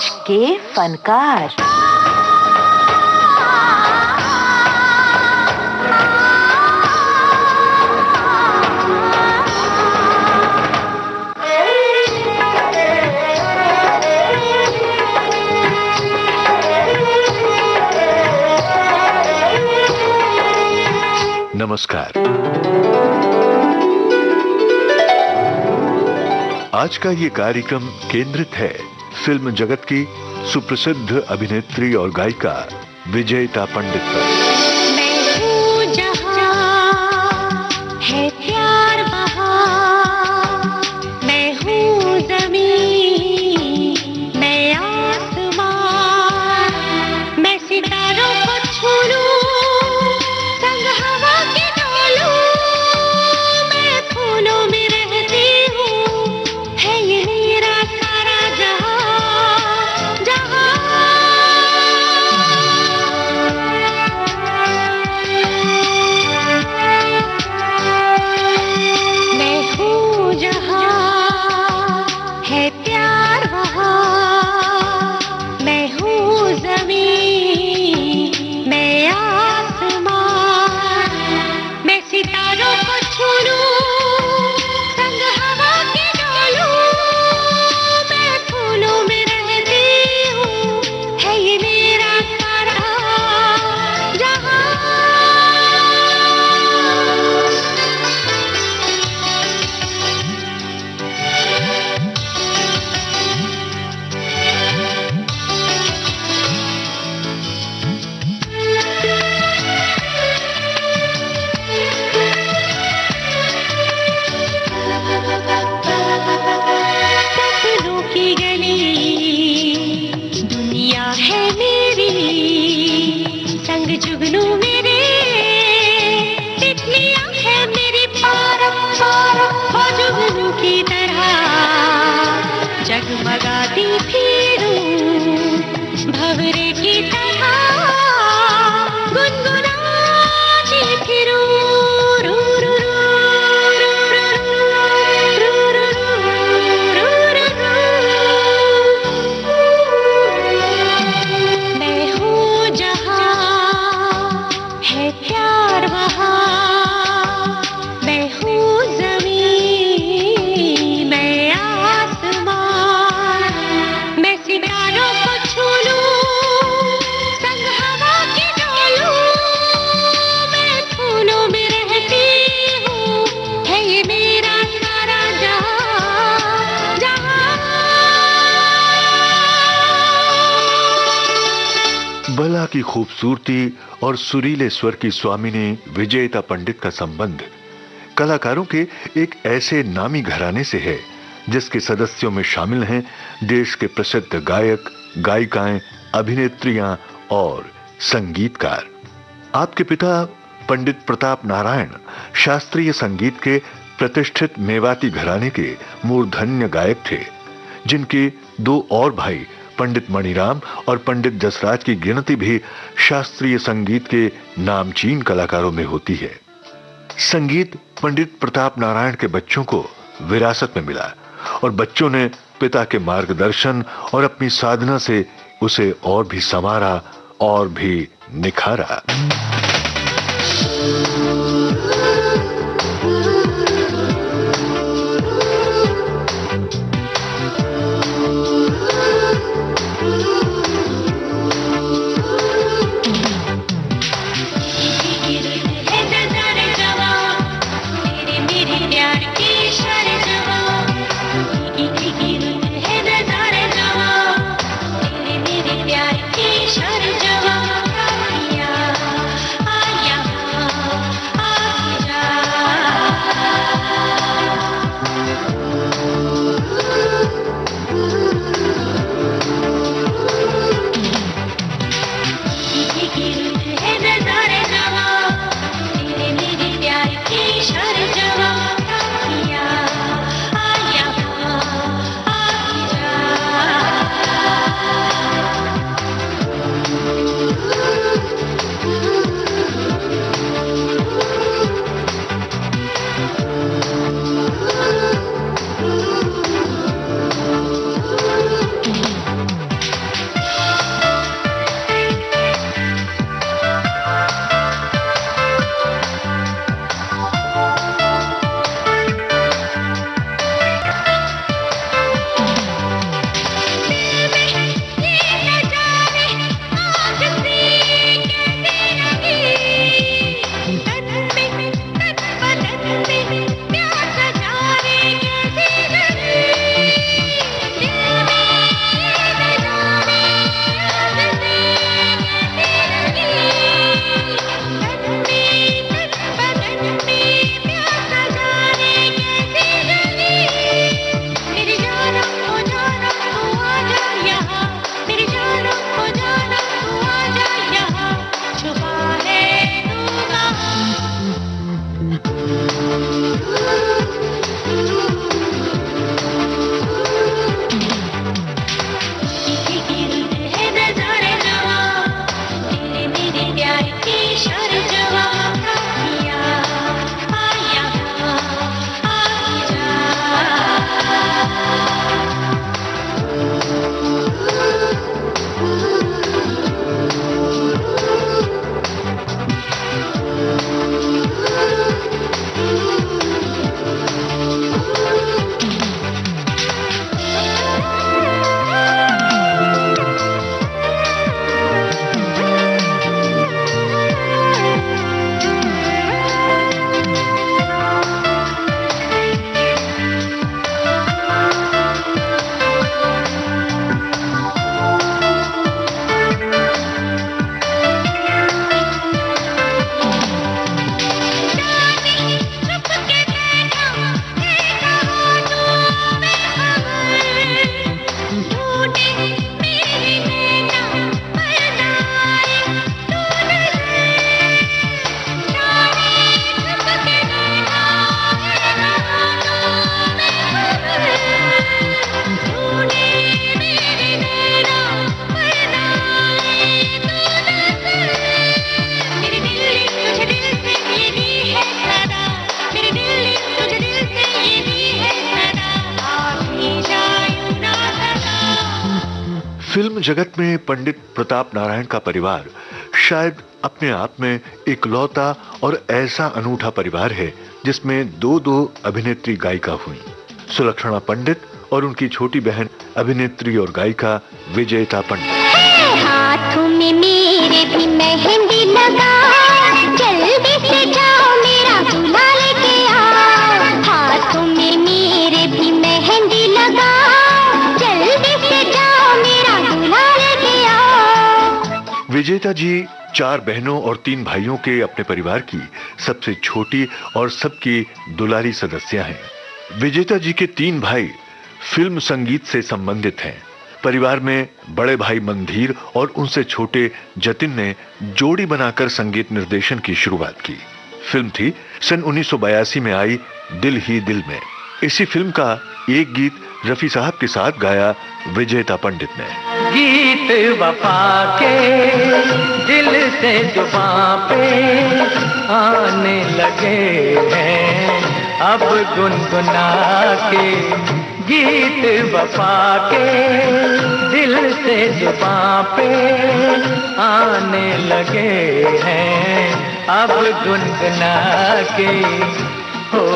आज के फनकार। नमस्कार। आज का ये कार्यक्रम केंद्रित है फिल्म जगत की सुप्रसिद्ध अभिनेत्री और गायिका विजयता पंडित पर। मैं हूँ जहाँ है प्यार वहाँ, मैं हूँ ज़मीन, मैं आसमां, मैं सितारों को छू लूं, संग हवा के डोलूं, मैं फूलों में रहती हूँ, है ये मेरा सारा जहाँ, जहाँ। मैं हूँ जहाँ है प्यार वहाँ, मैं हूँ ज़मीन, मैं आसमां, मैं सितारों को छू लूं, संग हवा के डोलूं, मैं फूलों में रहती हूँ, है ये मेरा सारा जहाँ। सपनों की गली दुनिया है मेरी, संग जुगनू मेरे, तितलियां है मेरी पारक पारक, हो जुगनू की तरह जगमगाती फिरूं, भंवरे की तरह गुनगुनाती फिरूं, रू रू रू रू रू रू रू रू रू। मैं हूँ जहाँ है प्यार वहाँ, मैं हूँ ज़मीन, मैं आसमां, मैं सितारों को छू लूं, संग हवा के डोलूं, मैं फूलों में रहती हूँ, है ये मेरा सारा जहाँ, जहाँ। बला की खूबसूरती और सुरीले स्वर की स्वामिनी विजयता पंडित का संबंध कलाकारों के एक ऐसे नामी घराने से है जिसके सदस्यों में शामिल हैं देश के प्रसिद्ध गायक, गायिकाएं, अभिनेत्रियां और संगीतकार। आपके पिता पंडित प्रताप नारायण शास्त्रीय संगीत के प्रतिष्ठित मेवाती घराने के मूर्धन्य गायक थे, जिनके दो और भाई पंडित मणिराम और पंडित जसराज की गिनती भी शास्त्रीय संगीत के नामचीन कलाकारों में होती है। संगीत पंडित प्रताप नारायण के बच्चों को विरासत में मिला और बच्चों ने पिता के मार्गदर्शन और अपनी साधना से उसे और भी संवारा और भी निखारा। शर जवा आया फिल्म जगत में पंडित प्रताप नारायण का परिवार शायद अपने आप में इकलौता और ऐसा अनूठा परिवार है जिसमें दो अभिनेत्री गायिका हुई, सुलक्षणा पंडित और उनकी छोटी बहन अभिनेत्री और गायिका विजेता पंडित। हाथों में मेरे भी मेहंदी लगा, जल्दी से जाओ मेरा दूल्हा लेके आओ। हाथों में मेरे भी मेहंदी लगा, जल्दी से जाओ मेरा दूल्हा लेके आओ। विजेता जी 4 बहनों और 3 भाइयों के अपने परिवार की सबसे छोटी और सबकी दुलारी सदस्य हैं। विजेता जी के 3 भाई फिल्म संगीत से संबंधित हैं। परिवार में बड़े भाई मंधीर और उनसे छोटे जतिन ने जोड़ी बनाकर संगीत निर्देशन की शुरुआत की। फिल्म थी सन 1982 में आई दिल ही दिल में। इसी फिल्म का एक गीत रफी साहब के साथ गाया विजेता पंडित ने। गीत वफा के दिल से जुबां पे आने लगे हैं अब गुनगुना के। गीत वफा के दिल से जुबां पे आने लगे हैं अब गुनगुना के। हो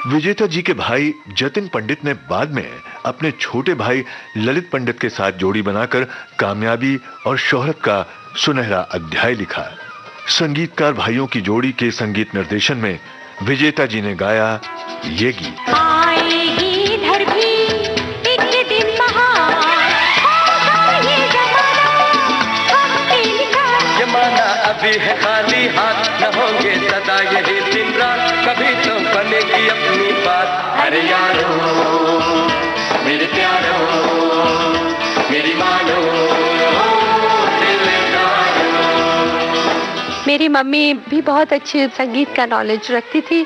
विजेता जी के भाई जतिन पंडित ने बाद में अपने छोटे भाई ललित पंडित के साथ जोड़ी बनाकर कामयाबी और शोहरत का सुनहरा अध्याय लिखा। संगीतकार भाइयों की जोड़ी के संगीत निर्देशन में विजेता जी ने गाया ये गीत। आएगी इधर भी एक दिन बहार, ये जमाना अभी है खाली हाथ, न होंगे सदा यही दिन रात, कभी तो बनेगी अपनी बात। अरे यारो मेरे प्यारो मेरी मानो मेरी मम्मी भी बहुत अच्छी संगीत का नॉलेज रखती थी।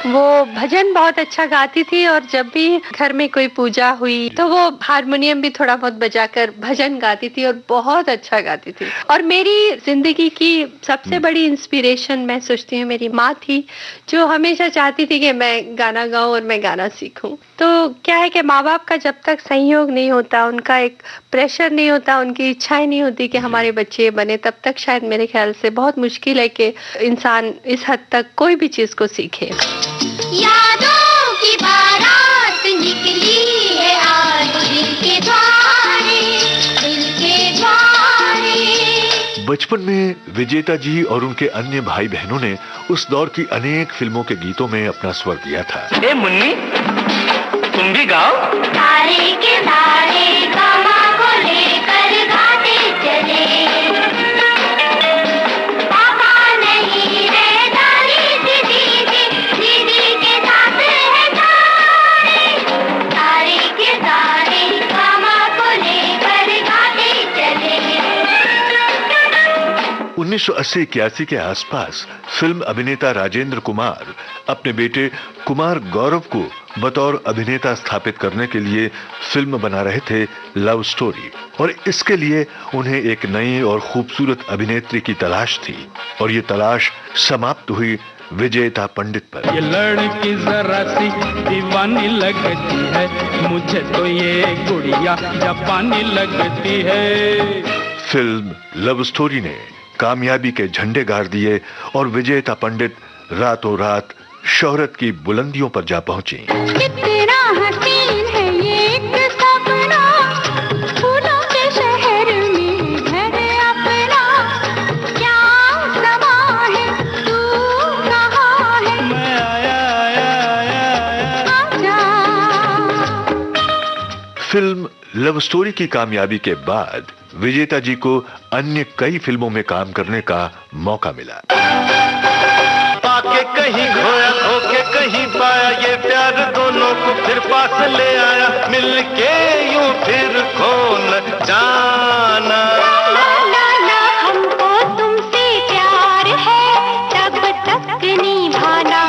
वो भजन बहुत अच्छा गाती थी और जब भी घर में कोई पूजा हुई तो वो हारमोनियम भी थोड़ा बहुत बजाकर भजन गाती थी और बहुत अच्छा गाती थी। और मेरी जिंदगी की सबसे बड़ी इंस्पिरेशन मैं सोचती हूँ मेरी माँ थी, जो हमेशा चाहती थी कि मैं गाना गाऊं और मैं गाना सीखूं। तो क्या है कि माँ बाप का जब तक सहयोग नहीं होता, उनका एक प्रेशर नहीं होता, उनकी इच्छाएं नहीं होती कि हमारे बच्चे बने, तब तक शायद मेरे ख्याल से बहुत मुश्किल है कि इंसान इस हद तक कोई भी चीज को सीखे। यादों की बारात निकली है आज दिल के द्वारे, दिल के द्वारे। बचपन में विजेता जी और उनके अन्य भाई बहनों ने उस दौर की अनेक फिल्मों के गीतों में अपना स्वर दिया था। ए मुन्नी, तुम भी गाओ। तारे के तारे कामा को लेकर गाते चले, पापा नहीं है दादी दीदी, दीदी के साथ है तारे, तारे के तारे कामा को लेकर गाते चले। 1980-81 के आसपास फिल्म अभिनेता राजेंद्र कुमार अपने बेटे कुमार गौरव को बतौर अभिनेता स्थापित करने के लिए फिल्म बना रहे थे लव स्टोरी, और इसके लिए उन्हें एक नई और खूबसूरत अभिनेत्री की तलाश थी, और ये तलाश समाप्त हुई विजेता पंडित पर। ये लड़की जरा सी दीवानी लगती है, मुझे तो ये गुड़िया जापानी लगती है। फिल्म लव स्टोरी ने कामयाबी के झंडे गाड़ दिए और विजेता पंडित रातों रात शोहरत की बुलंदियों पर जा पहुंची। कितना हसीन है ये एक सपना, फूलों के शहर में घर अपना, क्या समा है तू कहाँ है, मैं आया आजा। फिल्म लव स्टोरी की कामयाबी के बाद विजेता जी को अन्य कई फिल्मों में काम करने का मौका मिला। पाके कहीं खोया, होके कहीं पाया, ये प्यार दोनों को फिर पास ले आया, मिलके यूं फिर खो न जाना। ला ला ला हमको तुमसे प्यार है, तब तक निभाना,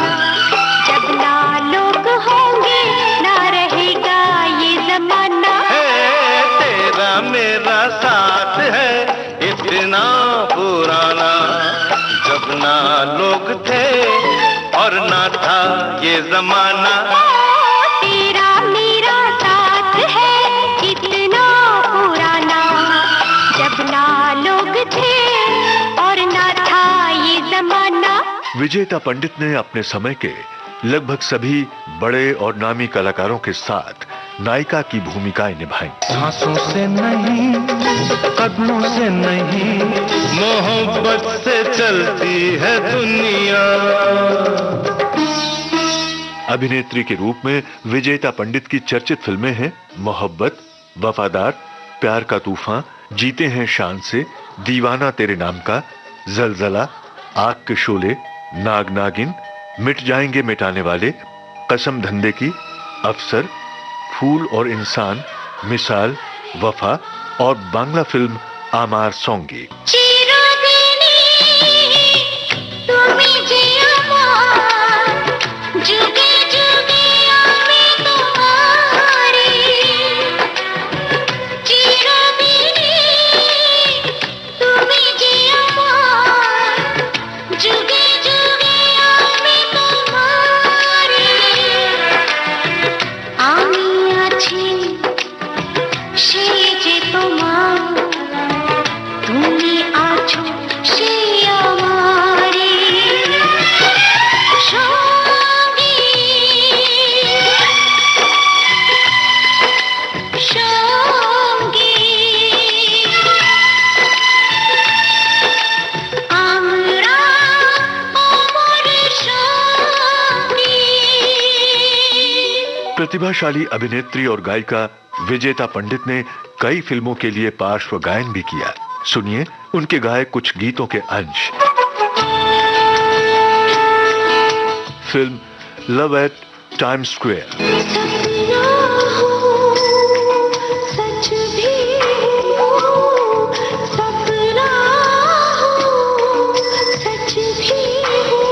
जब ना लोग होंगे ना रहेगा ये जमाना। तेरा मेरा साथ है इतना पुराना, जब ना लोग थे और ना था ये जमाना। तेरा मेरा साथ है इतना पुराना, जब ना लोग थे और ना था ये जमाना। विजेता पंडित ने अपने समय के लगभग सभी बड़े और नामी कलाकारों के साथ नायिका की भूमिकाएं निभाई। सांसों से नहीं, कदमों से नहीं, मोहब्बत से चलती है दुनिया। अभिनेत्री के रूप में विजेता पंडित की चर्चित फिल्में हैं मोहब्बत, वफादार, प्यार का तूफान, जीते हैं शान से, दीवाना तेरे नाम का, जलजला, आग के शोले, नाग नागिन, मिट जाएंगे मिटाने वाले, कसम धंधे की, अफसर, फूल और इंसान, मिसाल, वफा और बांग्ला फिल्म आमार सॉन्गी। चिरदिनी তুমি যে আমার, যুগে যুগে আমি তোমারি। চিরদিনি তুমি যে আমার, যুগে যুগে আমি তোমারি। আমি আছি সে যে তোমার, তুমি আছো সে আমারি সঙ্গী, সঙ্গী। আমরা অমর সঙ্গী। प्रतिभाशाली अभिनेत्री और गायिका विजेता पंडित ने कई फिल्मों के लिए पार्श्व गायन भी किया। सुनिए उनके गाए कुछ गीतों के अंश। Film love at time square. सपना हो सच भी हो, सपना हो सच भी हो,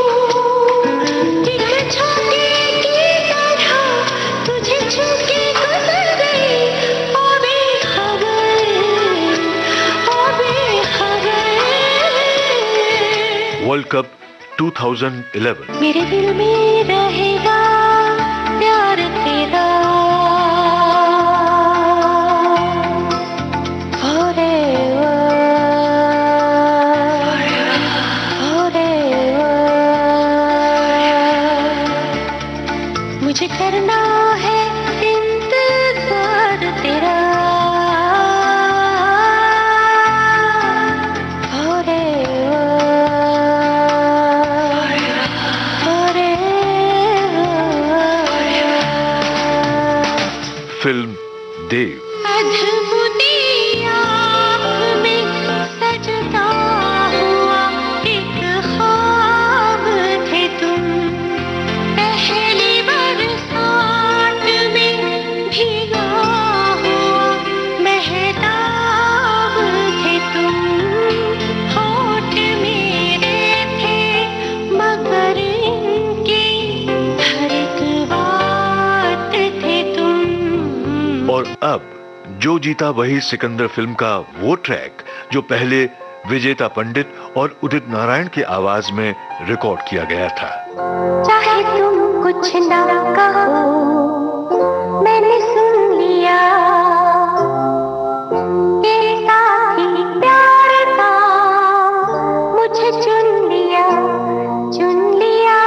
एक झोंके की तरह तुझे छू के गुजर गई, ओ बेखबर, ओ बेखबर। World cup 2011। मेरे दिल में रहेगा प्यार तेरा forever, forever। मुझे करना है इंतजार तेरा forever। फिल्म देव। अधबुनी आँख में सजता हुआ एक ख्वाब थे तुम, पहली बरसात में भीगा हुआ महताब थे तुम, होठ मेरे थे मगर इनकी हर एक बात थे तुम। और अब जो जीता वही सिकंदर फिल्म का वो ट्रैक जो पहले विजेता पंडित और उदित नारायण की आवाज में रिकॉर्ड किया गया था। चाहे तुम कुछ ना कहो मैंने सुन लिया, ये साथी प्यार का मुझे चुन लिया, चुन लिया,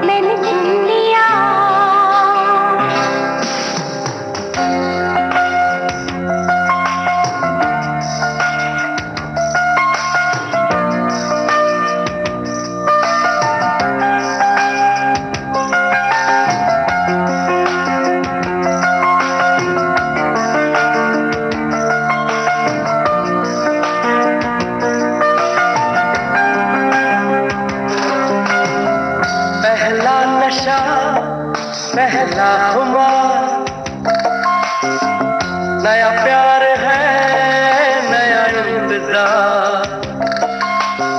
मैंने सुन लिया। पहला नशा पहला खुमार, नया प्यार है नया इंतजार,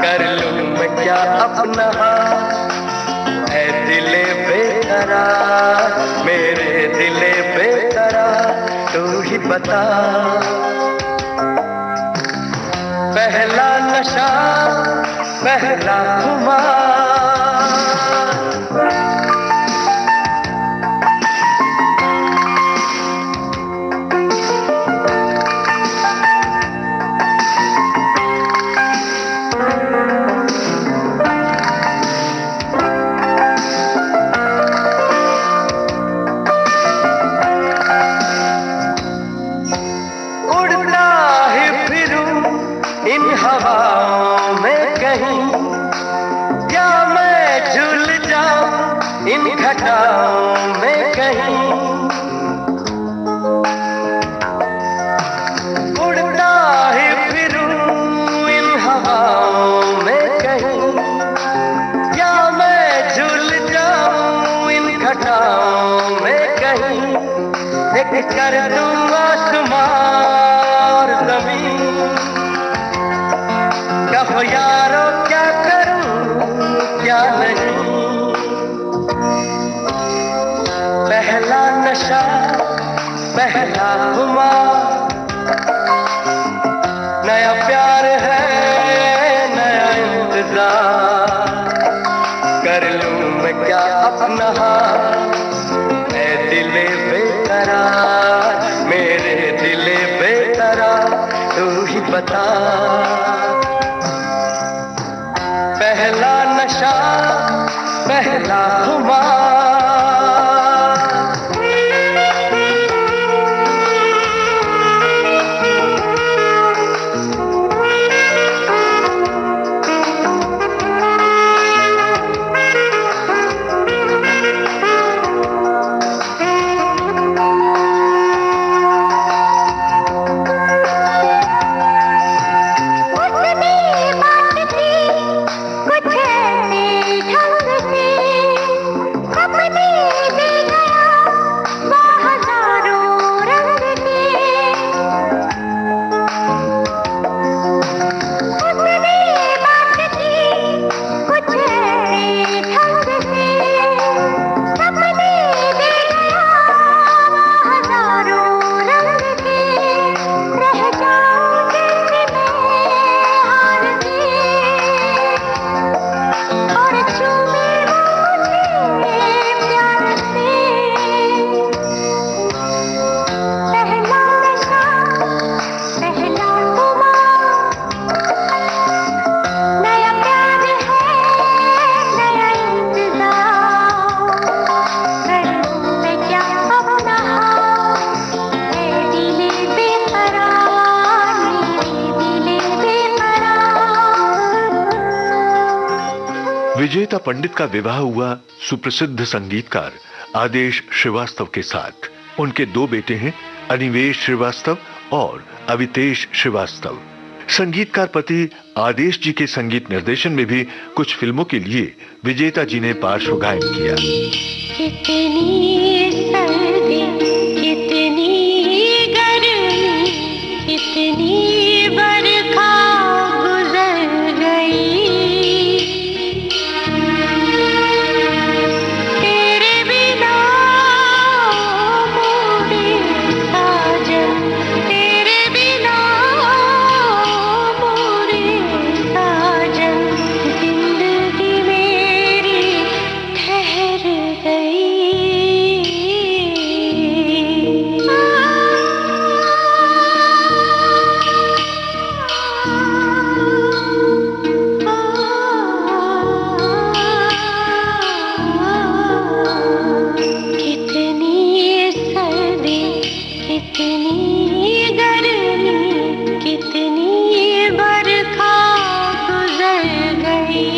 कर लूं मैं क्या अपना है दिले बेकरार, मेरे दिले बेकरार, तू ही बता। पहला नशा पहला खुमार, उड़ता ही फिरूं इन हवाओं में कहीं, या मैं झूल जाऊं इन घटाओं में कहीं। उड़ता ही फिरूं इन हवाओं में कहीं, या मैं झूल जाऊं इन घटाओं में कहीं। एक कर दूं आसमां और जमीन, कहो यारो क्या करूं क्या नहीं। पहला नशा पहला खुमार, नया प्यार है नया इंतजार, कर लूं मैं क्या अपना मैं दिले बेकरार, मेरे दिले बेकरार, तू ही बता। पहला नशा पहला खुमार। विजेता पंडित का विवाह हुआ सुप्रसिद्ध संगीतकार आदेश श्रीवास्तव के साथ। उनके 2 बेटे हैं, अनिवेश श्रीवास्तव और अवितेश श्रीवास्तव। संगीतकार पति आदेश जी के संगीत निर्देशन में भी कुछ फिल्मों के लिए विजेता जी ने पार्श्व गायन किया। कितनी सर्दी, कितनी गर्मी, कितनी बरखा गुजर गई, तेरे बिना मोरे साजन, तेरे बिना मोरे साजन, जिंदगी मेरी ठहर गई। कितनी सर्दी, कितनी गर्मी, कितनी बरखा गुजर गई।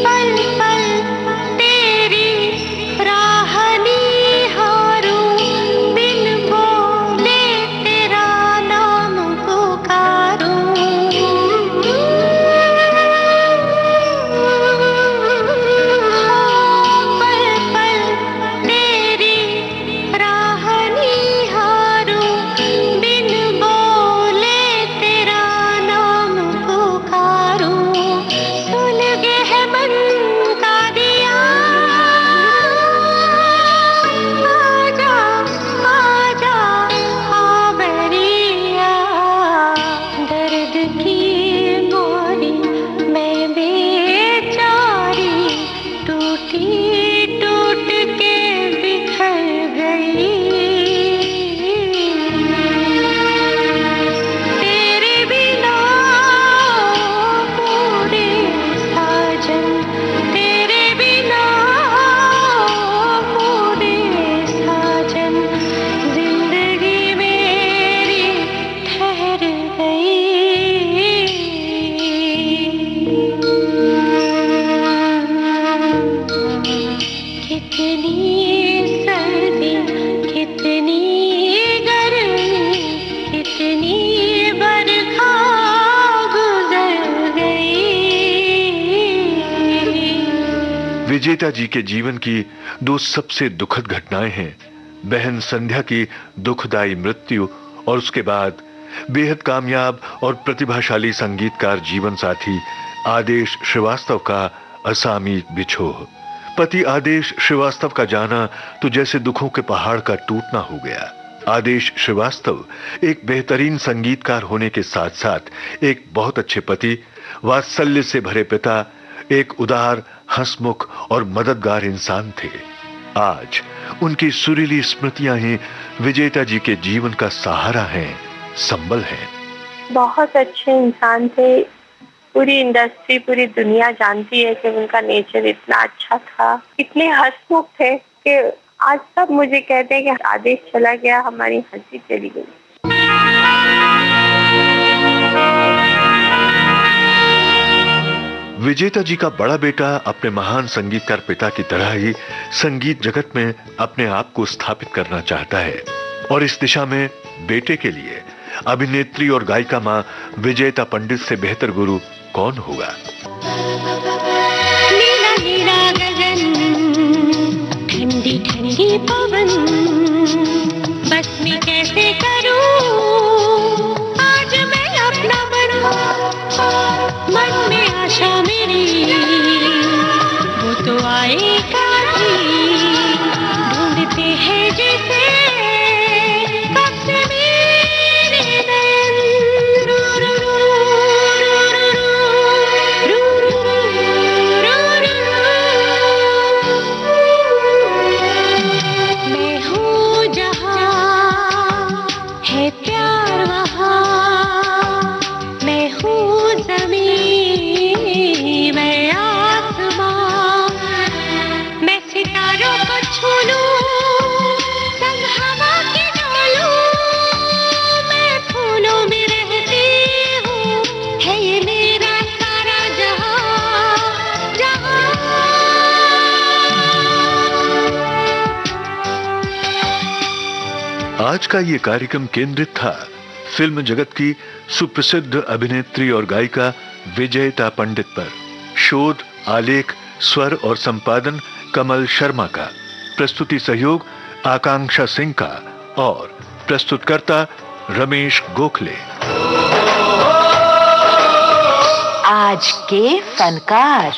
पल पल तेरी राह निहारूं, बिन बोले तेरा नाम पुकारूं। पल पल तेरी राह निहारूं, बिन बोले तेरा नाम पुकारूं। सुलगे है मन का दिया, आजा आजा आवरिया, दर्द की मोरी मैं बेचारी, टूटी टूट के बिखर गई। तेरे बिना मोरे साजन, तेरे बिना मोरे साजन, जिंदगी मेरी ठहर गई। कितनी सर्दी, कितनी गर्मी, कितनी बरखा गुजर गई। विजेता जी के जीवन की 2 सबसे दुखद घटनाएं हैं, बहन संध्या की दुखदाई मृत्यु और उसके बाद बेहद कामयाब और प्रतिभाशाली संगीतकार जीवन साथी आदेश श्रीवास्तव का असामयिक बिछोह। पति आदेश श्रीवास्तव का जाना तो जैसे दुखों के पहाड़ का टूटना हो गया। आदेश श्रीवास्तव एक बेहतरीन संगीतकार होने के साथ साथ एक बहुत अच्छे पति, वात्सल्य से भरे पिता, एक उदार, हंसमुख और मददगार इंसान थे। आज उनकी सुरीली स्मृतियां ही विजेता जी के जीवन का सहारा हैं, संबल हैं। बहुत अच्छे इंसान थे। पूरी इंडस्ट्री, पूरी दुनिया जानती है कि उनका नेचर इतना अच्छा था, इतने हंसमुख थे कि आज सब मुझे कहते हैं कि आदेश चला गया, हमारी हंसी चली गई। विजेता जी का बड़ा बेटा अपने महान संगीतकार पिता की तरह ही संगीत जगत में अपने आप को स्थापित करना चाहता है और इस दिशा में बेटे के लिए अभिनेत्री और गायिका मां विजेता पंडित से बेहतर गुरु कौन होगा। नीला नीला गगन, ठंडी ठंडी पवन, बस मैं कैसे करूं आज मैं अपना बनूं। मन में आशा मेरी वो तो आएगा ही, ढूंढते हैं जैसे कब से मेरे नैन। रू रू रू रू रू रू रू रू रू आज का ये कार्यक्रम केंद्रित था फिल्म जगत की सुप्रसिद्ध अभिनेत्री और गायिका विजयता पंडित पर। शोध, आलेख, स्वर और संपादन कमल शर्मा का। प्रस्तुति सहयोग आकांक्षा सिंह का और प्रस्तुतकर्ता रमेश गोखले। आज के फनकार।